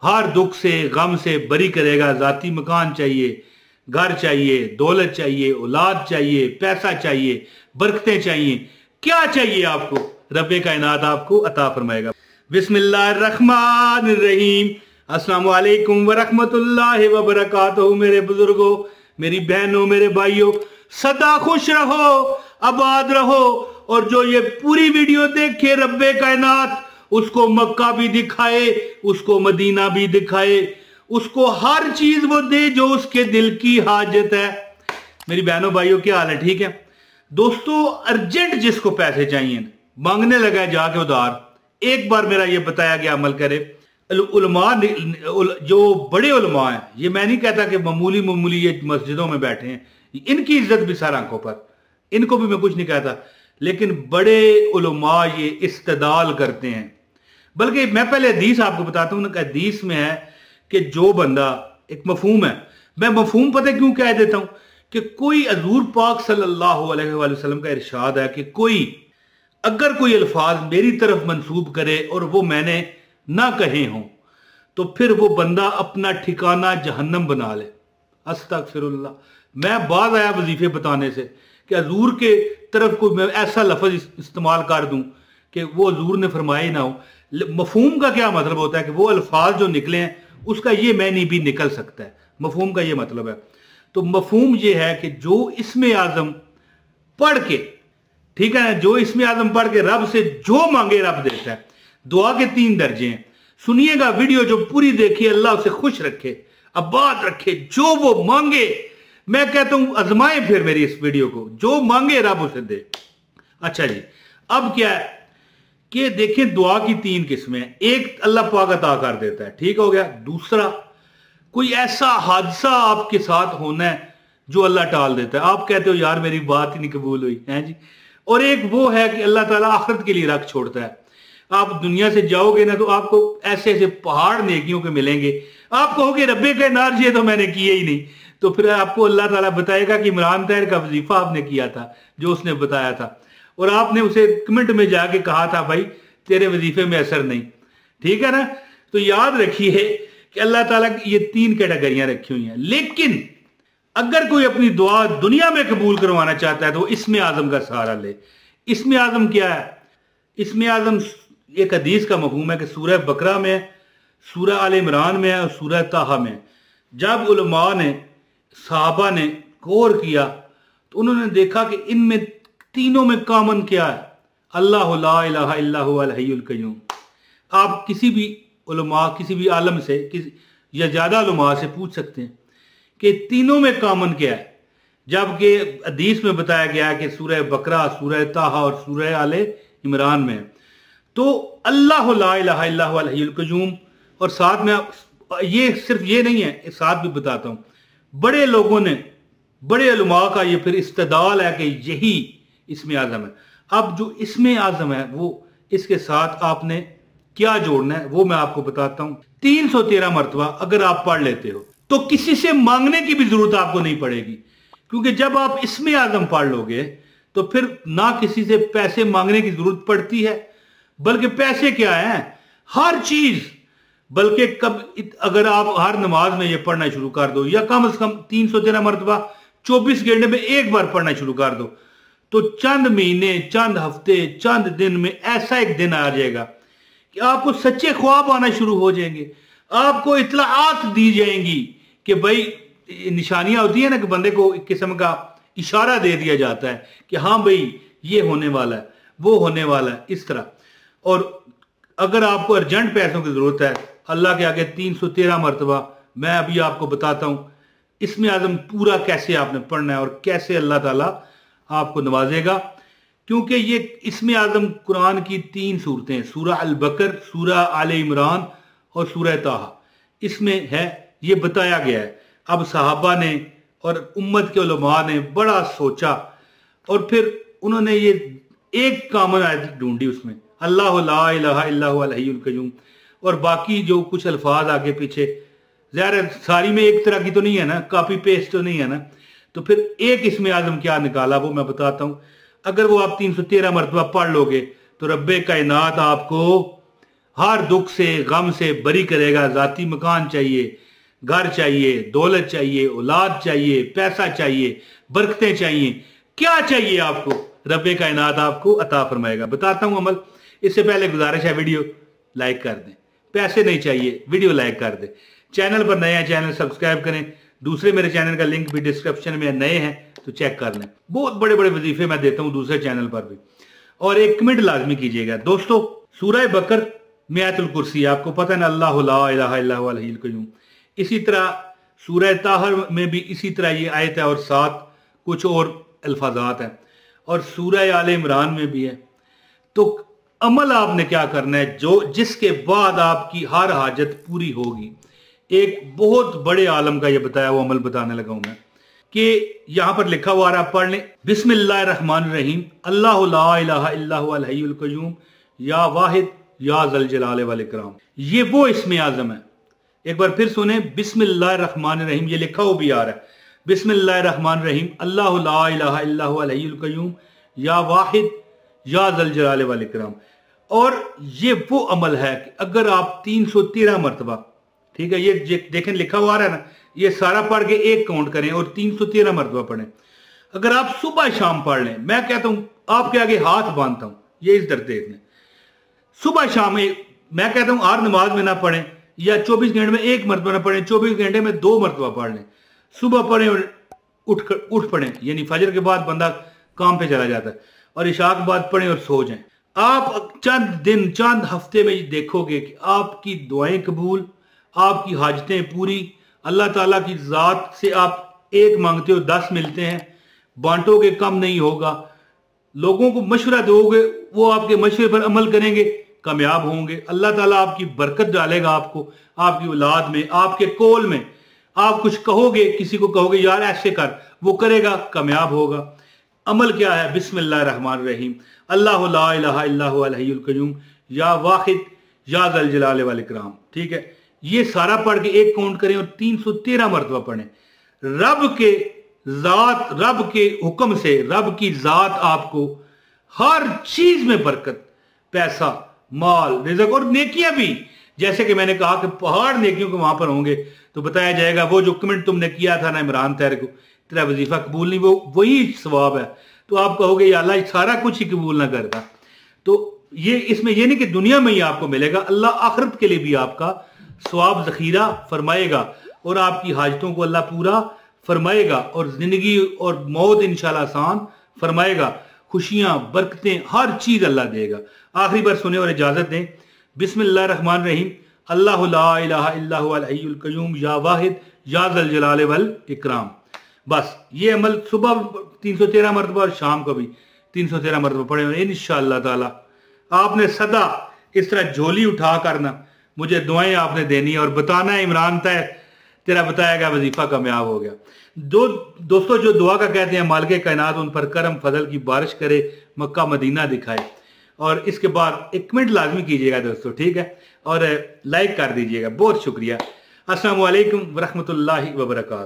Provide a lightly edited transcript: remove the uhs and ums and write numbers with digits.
हर दुख से गम से बरी करेगा। जाती मकान चाहिए, घर चाहिए, दौलत चाहिए, औलाद चाहिए, पैसा चाहिए, बरकतें चाहिए, क्या चाहिए आपको, रब्बे कायनात आपको अता फरमाएगा। बिस्मिल्लाहिर्रहमानिर्रहीम। अस्सलाम वालेकुम वरहमतुल्लाहि वबरकातुहू। मेरे बुजुर्गों, मेरी बहनों, मेरे भाइयों, सदा खुश रहो, आबाद रहो। और जो ये पूरी वीडियो देखे रब्बे कायनात उसको मक्का भी दिखाए, उसको मदीना भी दिखाए, उसको हर चीज वो दे जो उसके दिल की हाजत है। मेरी बहनों भाइयों, क्या हाल है? ठीक है दोस्तों। अर्जेंट जिसको पैसे चाहिए मांगने लगा है जाके उधार, एक बार मेरा ये बताया गया अमल करे। उलमा, जो बड़े उलमा हैं, ये मैं नहीं कहता कि मामूली मामूली ये मस्जिदों में बैठे हैं, इनकी इज्जत भी सर आंखों पर, इनको भी मैं कुछ नहीं कहता, लेकिन बड़े उलमा ये इस्तेदाल करते हैं। बल्कि मैं पहले हदीस आपको बताता हूं ना, हदीस में है कि जो बंदा, एक मफहूम है, मैं मफहूम पता क्यों कह देता हूं कि कोई हजूर पाक सल्लल्लाहु अलैहि वसल्लम का इरशाद है कि कोई अगर कोई अल्फाज मेरी तरफ मंसूब करे और वो मैंने ना कहे हों तो फिर वो बंदा अपना ठिकाना जहन्नम बना ले। अस्तगफिरुल्लाह। मैं बाज आया वजीफे बताने से कि हजूर के तरफ कोई मैं ऐसा लफ्ज इस्तेमाल कर दूं कि वो हजूर ने फरमाया ही ना हो। मफहूम का क्या मतलब होता है कि वो अल्फाज जो निकले हैं उसका ये मैनी भी निकल सकता है, मफहूम का ये मतलब है। तो मफहूम ये है कि जो इसमें आजम पढ़ के, ठीक है ना, जो इसमें आजम पढ़ के रब से जो मांगे रब देता है। दुआ के 3 दर्जे हैं, सुनिएगा वीडियो जो पूरी देखिए, अल्लाह उसे खुश रखे, आबाद रखे, जो वो मांगे। मैं कहता हूं आजमाए फिर मेरी इस वीडियो को, जो मांगे रब उसे दे। अच्छा जी, अब क्या है कि देखें दुआ की 3 किस्में हैं। एक अल्लाह पाक अता कर देता है, ठीक हो गया। दूसरा, कोई ऐसा हादसा आपके साथ होना है जो अल्लाह टाल देता है, आप कहते हो यार मेरी बात ही नहीं कबूल हुई है जी। और एक वो है कि अल्लाह ताला आखिरत के लिए रख छोड़ता है। आप दुनिया से जाओगे ना तो आपको ऐसे ऐसे पहाड़ नेकियों के मिलेंगे, आप कहोगे रब्बे के नार ये तो मैंने किए ही नहीं। तो फिर आपको अल्लाह ताला बताएगा कि इमरान तैर का वजीफा आपने किया था जो उसने बताया था, और आपने उसे कमेंट में जाके कहा था भाई तेरे वजीफे में असर नहीं, ठीक है ना। तो याद रखिए कि अल्लाह ताला की ये 3 कैटेगरियां रखी हुई हैं। लेकिन अगर कोई अपनी दुआ दुनिया में कबूल करवाना चाहता है तो इसमें आजम का सहारा ले। इसमें आजम क्या है? इसमें आजम एक हदीस का मफहूम है कि सूरह बकरा में, सूरह आल इमरान में और सूरह ताहा में। जब उलमा ने, सहाबा ने गौर किया तो उन्होंने देखा कि इनमें तीनों में कॉमन क्या है? अल्लाह ला इलाहा इल्ला हुवल हय्युल कय्यूम। आप किसी भी उलमा, किसी भी आलम से या ज्यादा उलमा से पूछ सकते हैं कि तीनों में कॉमन क्या है, जबकि हदीस में बताया गया है कि सूरह बकरा, सूरह ताहा और सूरह आले इमरान में। तो अल्लाह ला इलाहा इल्ला हुवल हय्युल कय्यूम, और साथ में ये सिर्फ ये नहीं है, इस साथ भी बताता हूं, बड़े लोगों ने, बड़े उलमा का ये फिर इस्तेदाल है कि यही इसमें आजम है। अब जो इसमें आजम है वो इसके साथ आपने क्या जोड़ना है वो मैं आपको बताता हूं। 313 मरतबा अगर आप पढ़ लेते हो तो किसी से मांगने की भी जरूरत आपको नहीं पड़ेगी, क्योंकि जब आप इसमें आजम पढ़ लोगे तो फिर ना किसी से पैसे मांगने की जरूरत पड़ती है, बल्कि पैसे क्या है, हर चीज। बल्कि कब अगर आप हर नमाज में ये पढ़ना शुरू कर दो, या कम से कम 313 मरतबा 24 घंटे में एक बार पढ़ना शुरू कर दो, तो चंद महीने, चंद हफ्ते, चंद दिन में ऐसा एक दिन आ जाएगा कि आपको सच्चे ख्वाब आना शुरू हो जाएंगे, आपको इत्तलाआत दी जाएंगी कि भाई, निशानियां होती है ना कि बंदे को एक किस्म का इशारा दे दिया जाता है कि हाँ भाई ये होने वाला है, वो होने वाला है, इस तरह। और अगर आपको अर्जेंट पैसों की जरूरत है, अल्लाह के आगे 313 मरतबा मैं अभी आपको बताता हूं इसमें आजम पूरा कैसे आपने पढ़ना है और कैसे अल्लाह ताला आपको नवाजेगा। क्योंकि ये इसमें आजम कुरान की 3 सूरतें, सूरह अल बकर, सूरह आल इमरान और सूरह ताहा, इसमें है, ये बताया गया है। अब सहाबा ने और उम्मत के उलमा ने बड़ा सोचा और फिर उन्होंने ये एक कॉमन आयत ढूंढी उसमें, अल्लाह ला इलाहा इल्ला हुवल हय्युल कय्यूम, और बाकी जो कुछ अल्फाज आगे पीछे, ज़ाहिर सारी में एक तरह की तो नहीं है ना, कॉपी पेस्ट तो नहीं है ना। तो फिर एक इसमें आजम क्या निकाला वो मैं बताता हूं। अगर वो आप 313 मरतबा पढ़ लोगे तो रब्बे कायनात आपको हर दुख से गम से बरी करेगा। जाती मकान चाहिए, घर चाहिए, दौलत चाहिए, औलाद चाहिए, पैसा चाहिए, बरकतें चाहिए, क्या चाहिए आपको, रब्बे कायनात आपको अता फरमाएगा। बताता हूं अमल। इससे पहले गुजारिश है वीडियो लाइक कर दें। पैसे नहीं चाहिए, वीडियो लाइक कर दें। चैनल पर नए हैं, चैनल सब्सक्राइब करें। दूसरे मेरे चैनल का लिंक भी डिस्क्रिप्शन में, नए हैं तो चेक कर लें। बहुत बड़े बड़े वजीफे मैं देता हूं दूसरे चैनल पर भी। और एक कमेंट लाजमी कीजिएगा दोस्तों। सूरह बकर में आयतुल कुर्सी, आपको पता है ना, अल्लाहु ला इलाहा इल्ला हुवल हय्युल क़य्यूम। इसी तरह सूरह ताहर में भी इसी तरह ये आयत है और साथ कुछ और अल्फाजात हैं, और सूरह आले इमरान में भी है। तो अमल आपने क्या करना है, जो जिसके बाद आपकी हर हाजत पूरी होगी। एक बहुत बड़े आलम का ये बताया वो अमल बताने लगा हूं मैं, कि यहां पर लिखा हुआ आप पढ़ लें, बिस्मिल्लाहिर्रहमानिर्रहीम, अल्लाहु ला इलाहा इल्ला हुवल हय्युल क़य्यूम, या वाहिद या ज़ल जलाल वल इकराम। ये वो इस्म आज़म है। एक बार फिर सुने, बिस्मिल्लाहिर्रहमानिर्रहीम, ये लिखा हो भी आ रहा है, बिस्मिल्लाहिर्रहमानिर्रहीम, अल्लाहु ला इलाहा इल्ला हुवल हय्युल क़य्यूम, या वाहिद या ज़ल जलाल वल इकराम। और ये वो अमल है कि अगर आप 313 मरतबा, ठीक है, ये देखें लिखा हुआ आ रहा है ना, ये सारा पढ़ के एक काउंट करें और 313 मरतबा पढ़ें। अगर आप सुबह शाम पढ़ लें, मैं कहता हूं आपके आगे हाथ बांधता हूं, ये इस दर देख लें, सुबह शाम मैं कहता हूं हर नमाज में ना पढ़ें, या 24 घंटे में एक मरतबा ना पढ़ें, 24 घंटे में 2 मरतबा पढ़ लें। सुबह पढ़ें और उठ पढ़ें, यानी फजर के बाद बंदा काम पे चला जाता है, और इशा के बाद पढ़ें और सो जाएं। आप चंद दिन, चंद हफ्ते में देखोगे कि आपकी दुआएं कबूल, आपकी हाजतें पूरी। अल्लाह ताला की जात से आप एक मांगते हो 10 मिलते हैं, बांटोगे कम नहीं होगा। लोगों को मशवरा दोगे, वो आपके मशवरे पर अमल करेंगे, कामयाब होंगे। अल्लाह ताला आपकी बरकत डालेगा आपको, आपकी औलाद में, आपके कौल में। आप कुछ कहोगे, किसी को कहोगे यार ऐसे कर, वो करेगा, कामयाब होगा। अमल क्या है, बिस्मिल्लाहिर्रहमानिर्रहीम, अल्लाहु ला इलाहा इल्ला हुवल हय्युल क़य्यूम, या वाहिद या ज़ल जलाल वल इकराम। ठीक है, ये सारा पढ़ के एक काउंट करें और 313 मरतबा पढ़ें। रब के जात, रब के हुक्म से, रब की जात आपको हर चीज में बरकत, पैसा, माल, रिज़्क़ और नेकियां भी। जैसे कि मैंने कहा कि पहाड़ नेकियों के वहां पर होंगे, तो बताया जाएगा वो जो कमेंट तुमने किया था ना इमरान तैर को, तेरा वजीफा कबूल नहीं, वो वही सवाब है। तो आप कहोगे या अल्लाह सारा कुछ ही कबूल ना करता। तो ये इसमें ये नहीं कि दुनिया में ही आपको मिलेगा, अल्लाह आखिरत के लिए भी आपका सवाब जखीरा फरमाएगा, और आपकी हाजतों को अल्लाह पूरा फरमाएगा, और जिंदगी और मौत इंशाल्लाह आसान फरमाएगा। खुशियां, बरकतें, हर चीज अल्लाह देगा। आखिरी बार सुने और इजाजत दें, बिस्मिल्लाहिर्रहमानिर्रहीम, अल्लाहु ला इलाहा इल्ला हुवल हय्युल क़य्यूम, या वाहिद या ज़ल जलाल वल इकराम। बस ये अमल सुबह 313 मरतबा और शाम को भी 313 मरतबा पढ़े। इंशाअल्लाह ताला आपने सदा इस तरह झोली उठा करना, मुझे दुआएं आपने देनी है और बताना है इमरान तेरा बताया गया वजीफा कामयाब हो गया। दोस्तों जो दुआ का कहते हैं, मालिक कायनात उन पर करम फजल की बारिश करे, मक्का मदीना दिखाए। और इसके बाद एक कमेंट लाजमी कीजिएगा दोस्तों, ठीक है, और लाइक कर दीजिएगा। बहुत शुक्रिया। अस्सलाम वालेकुम व रहमतुल्लाहि व बरकातहू।